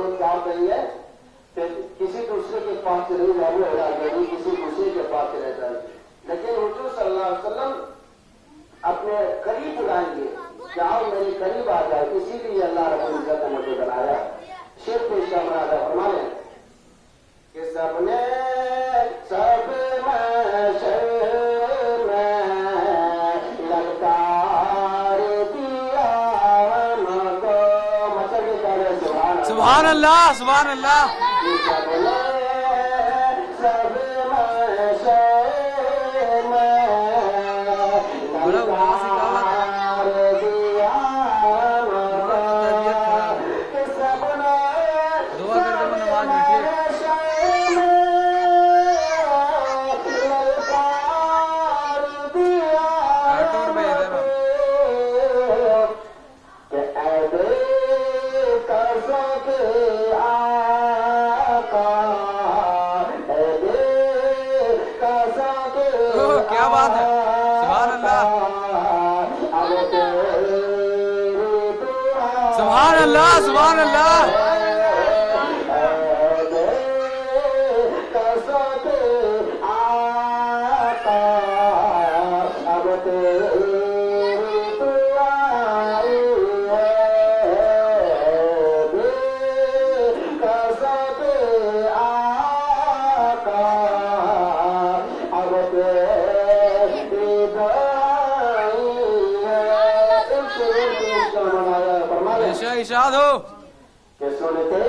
एक बात नहीं है कि किसी दूसरे के पास से नहीं जाने वाला नहीं, किसी दूसरे के पास से रहता है, लेकिन हुजूर सल्लल्लाहु अलैहि वसल्लम अपने करीब बुलाएंगे कि आओ मेरे करीब आ जाए, इसीलिए अल्लाह रब्बुल इज्जत ने मुझे बनाया। शेर पे शामिल फरमाने कि सबने सब सुभान अल्लाह, सुभान अल्लाह। क्या बात है, सुभान अल्लाह, सुभान अल्लाह, सुभान अल्लाह। इशाद हो कि सुनते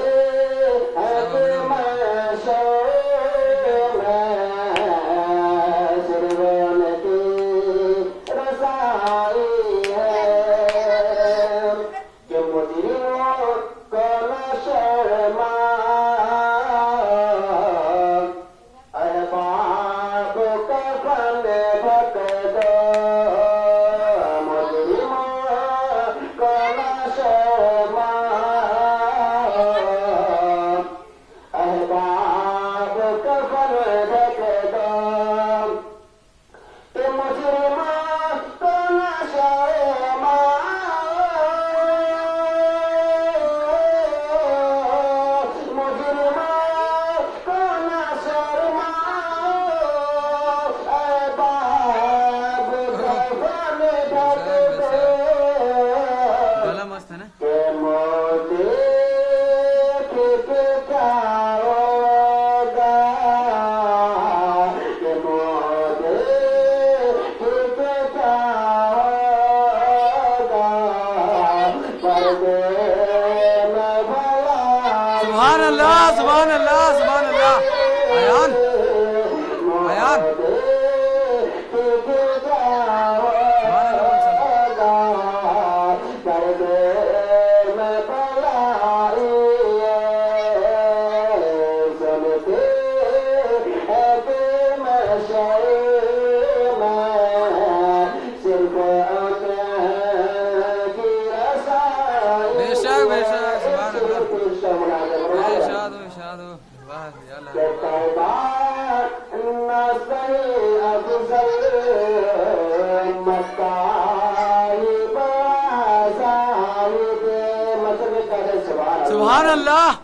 सुभान अल्लाह, सुभान अल्लाह, सुभान अल्लाह। अयान अयान बेशक बेशक, सुभान अल्लाह। इशाद हो, इशाद हो, वाह या अल्लाह। सुभान अल्लाह।